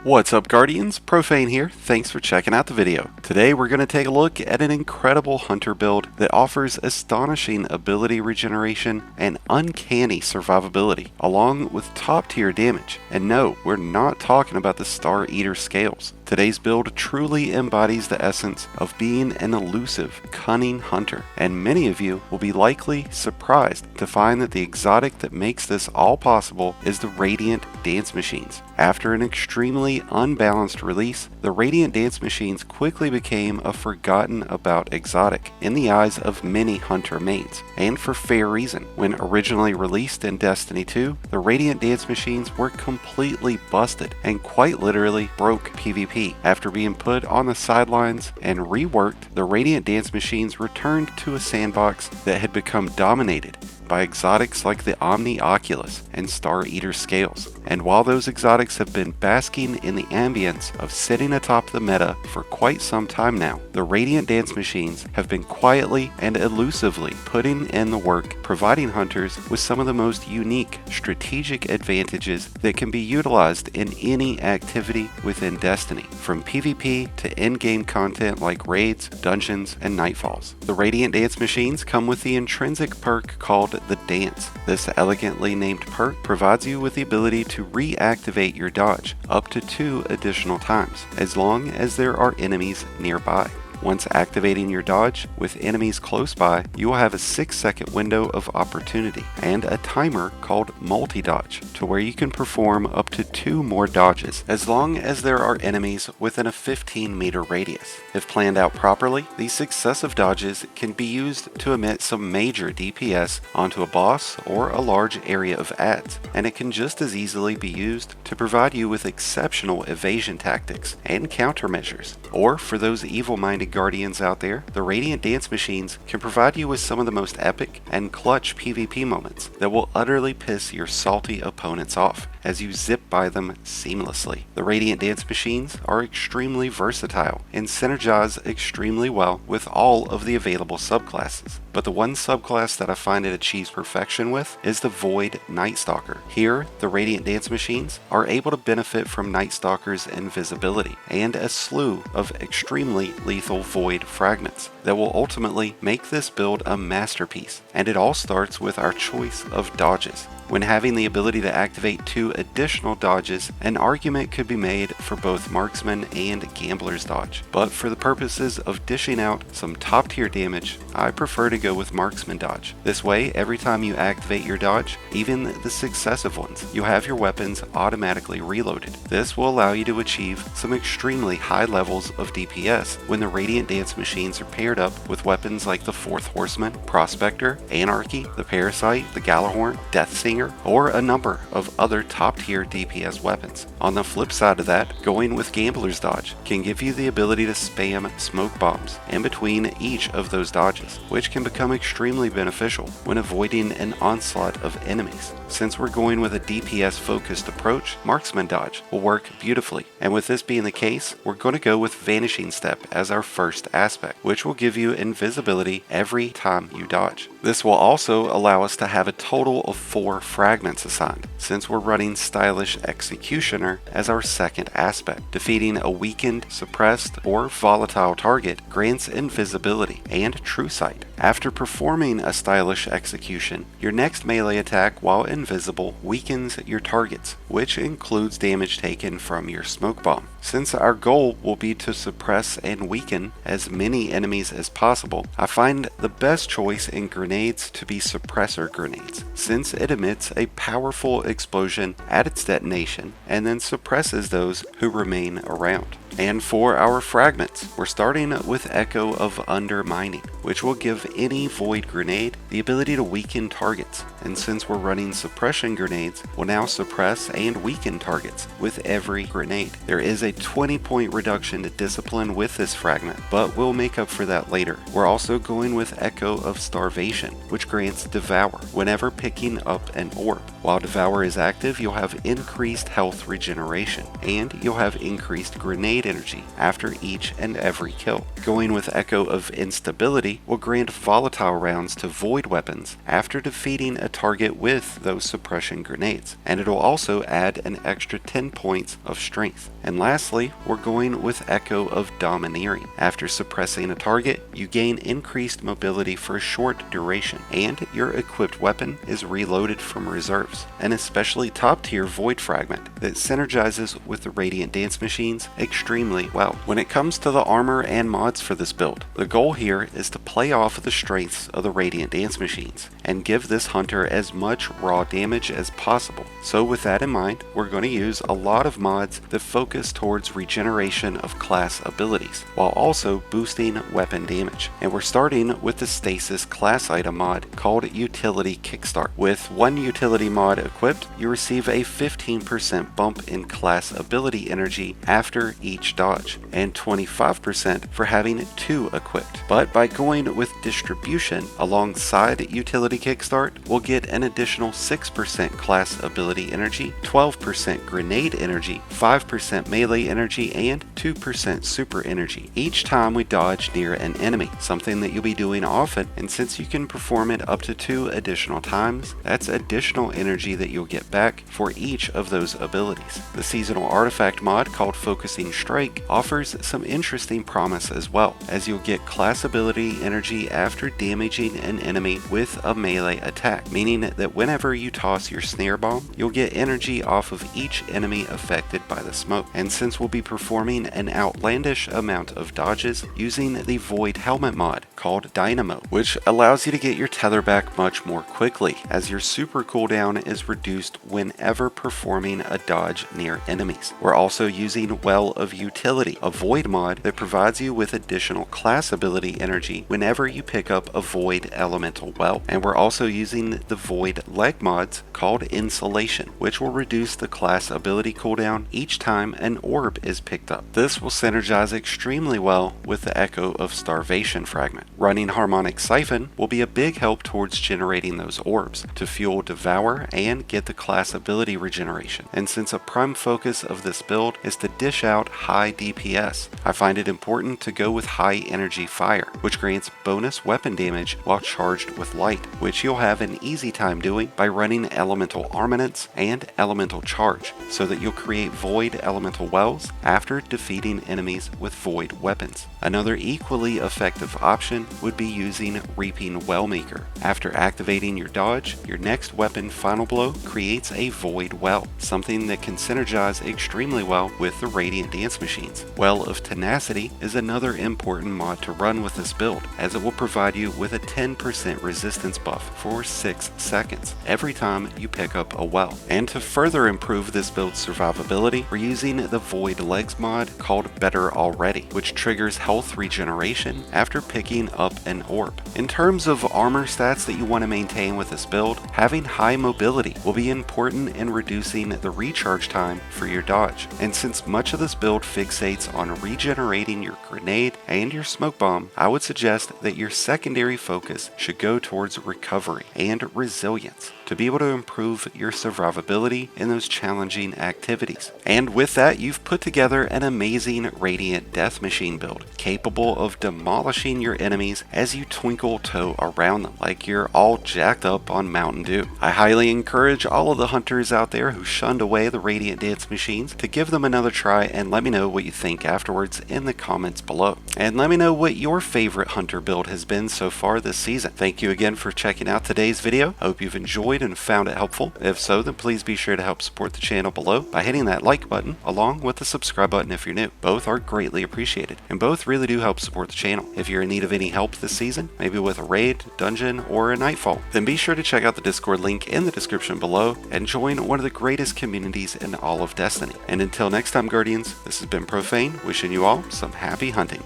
What's up, Guardians? Profane here. Thanks for checking out the video. Today we're going to take a look at an incredible hunter build that offers astonishing ability regeneration and uncanny survivability, along with top tier damage. And no, we're not talking about the Star Eater scales. Today's build truly embodies the essence of being an elusive, cunning hunter, and many of you will be likely surprised to find that the exotic that makes this all possible is the Radiant Dance Machines. After an extremely unbalanced release, the Radiant Dance Machines quickly became a forgotten about exotic in the eyes of many hunter mains, and for fair reason. When originally released in Destiny 2, the Radiant Dance Machines were completely busted and quite literally broke PvP. After being put on the sidelines and reworked, the Radiant Dance Machines returned to a sandbox that had become dominated by exotics like the Omni Oculus and Star Eater scales. And while those exotics have been basking in the ambience of sitting atop the meta for quite some time now, the Radiant Dance Machines have been quietly and elusively putting in the work, providing hunters with some of the most unique strategic advantages that can be utilized in any activity within Destiny, from PvP to in-game content like raids, dungeons, and nightfalls. The Radiant Dance Machines come with the intrinsic perk called the Dance. This elegantly named perk provides you with the ability to reactivate your dodge up to 2 additional times, as long as there are enemies nearby. Once activating your dodge with enemies close by, you will have a 6-second window of opportunity and a timer called multi-dodge, to where you can perform up to 2 more dodges as long as there are enemies within a 15-meter radius. If planned out properly, these successive dodges can be used to emit some major DPS onto a boss or a large area of ads, and it can just as easily be used to provide you with exceptional evasion tactics and countermeasures. Or for those evil-minded Guardians out there, the Radiant Dance Machines can provide you with some of the most epic and clutch PvP moments that will utterly piss your salty opponents off as you zip by them seamlessly. The Radiant Dance Machines are extremely versatile and synergize extremely well with all of the available subclasses. But the one subclass that I find it achieves perfection with is the Void Night Stalker. Here, the Radiant Dance Machines are able to benefit from Night Stalker's invisibility and a slew of extremely lethal Void fragments that will ultimately make this build a masterpiece. And it all starts with our choice of dodges. When having the ability to activate 2 additional dodges, an argument could be made for both Marksman and Gambler's Dodge. But for the purposes of dishing out some top tier damage, I prefer to go with Marksman Dodge. This way, every time you activate your dodge, even the successive ones, you have your weapons automatically reloaded. This will allow you to achieve some extremely high levels of DPS when the Radiant Dance Machines are paired up with weapons like the Fourth Horseman, Prospector, Anarchy, the Parasite, the Gjallarhorn, Deathsinger, or a number of other top tier DPS weapons. On the flip side of that, going with Gambler's Dodge can give you the ability to spam smoke bombs in between each of those dodges, which can become extremely beneficial when avoiding an onslaught of enemies. Since we're going with a DPS focused approach, Marksman Dodge will work beautifully, and with this being the case, we're going to go with Vanishing Step as our first aspect, which will give you invisibility every time you dodge. This will also allow us to have a total of 4 fragments assigned, since we're running Stylish Executioner as our second aspect. Defeating a weakened, suppressed, or volatile target grants invisibility and true sight. After performing a Stylish Execution, your next melee attack while invisible weakens your targets, which includes damage taken from your smoke bomb. Since our goal will be to suppress and weaken as many enemies as possible, I find the best choice in grenades to be suppressor grenades, since it emits a powerful explosion at its detonation and then suppresses those who remain around. And for our fragments, we're starting with Echo of Undermining, which will give any Void grenade the ability to weaken targets. And since we're running suppression grenades, we'll now suppress and weaken targets with every grenade. There is a 20-point reduction to discipline with this fragment, but we'll make up for that later. We're also going with Echo of Starvation, which grants Devour whenever picking up an orb. While Devour is active, you'll have increased health regeneration, and you'll have increased grenade energy after each and every kill. Going with Echo of Instability ability will grant volatile rounds to void weapons after defeating a target with those suppression grenades, and it'll also add an extra 10 points of strength. And lastly, we're going with Echo of Domineering. After suppressing a target, you gain increased mobility for a short duration, and your equipped weapon is reloaded from reserves. An especially top tier void fragment that synergizes with the Radiant Dance Machines extremely well. When it comes to the armor and mods for this build, the goal here is to play off of the strengths of the Radiant Dance Machines and give this hunter as much raw damage as possible. So with that in mind, we're going to use a lot of mods that focus towards regeneration of class abilities while also boosting weapon damage. And we're starting with the Stasis class item mod called Utility Kickstart. With one utility mod equipped, you receive a 15% bump in class ability energy after each dodge, and 25% for having two equipped. But by going with distribution alongside Utility Kickstart, we'll get an additional 6% class ability energy, 12% grenade energy, 5% melee energy, and 2% super energy each time we dodge near an enemy, something that you'll be doing often, and since you can perform it up to 2 additional times, that's additional energy that you'll get back for each of those abilities. The seasonal artifact mod called Focusing Strike offers some interesting promise as well, as you'll get class ability energy after damaging an enemy with a melee attack, meaning that whenever you toss your snare bomb, you'll get energy off of each enemy affected by the smoke. And since we'll be performing an outlandish amount of dodges using the Void Helmet mod called Dynamo, which allows you to get your tether back much more quickly, as your super cooldown is reduced whenever performing a dodge near enemies. We're also using Well of Utility, a Void mod that provides you with additional class ability energy whenever you pick up a Void Elemental Well. And we're also using the Void Leg mods called Insulation, which will reduce the class ability cooldown each time an orb is picked up. This will synergize extremely well with the Echo of Starvation fragment. Running Harmonic Siphon will be a big help towards generating those orbs to fuel Devour and get the class ability regeneration. And since a prime focus of this build is to dish out high DPS, I find it important to go with High Energy Fire, which grants bonus weapon damage while charged with light, which you'll have an easy time doing by running Elemental Armaments and Elemental Charge, so that you'll create Void Elemental Wells after defeating enemies with Void weapons. Another equally effective option would be using Reaping Wellmaker. After activating your dodge, your next weapon Final Blow creates a Void Well, something that can synergize extremely well with the Radiant Dance Machines. Well of Tenacity is another important mod to run with this build, as it will provide you with a 10% resistance buff for 6 seconds every time you pick up a well. And to further improve this build's survivability, we're using the Void Legs mod called Better Already, which triggers health regeneration after picking up an orb. In terms of armor stats that you want to maintain with this build, having high mobility will be important in reducing the recharge time for your dodge. And since much of this build fixates on regenerating your grenade and your smoke bomb, I would suggest that your secondary focus should go towards recovery and resilience to be able to improve your survivability in those challenging activities. And with that, you've put together an amazing Radiant Death Machine build, capable of demolishing your enemies as you twinkle toe around them like you're all jacked up on Mountain Dew. I highly encourage all of the hunters out there who shunned away the Radiant Dance Machines to give them another try, and let me know what you think afterwards in the comments below. And let me know what your favorite hunter build has been so far this season. Thank you again for checking out today's video. I hope you've enjoyed and found it helpful. If so, then please be sure to help support the channel below by hitting that like button along with the subscribe button if you're new. Both are greatly appreciated, and both really do help support the channel. If you're in need of any help this season, maybe with a raid, dungeon, or a nightfall, then be sure to check out the Discord link in the description below and join one of the greatest communities in all of Destiny. And until next time, Guardians, this has been Profane, wishing you all some happy hunting.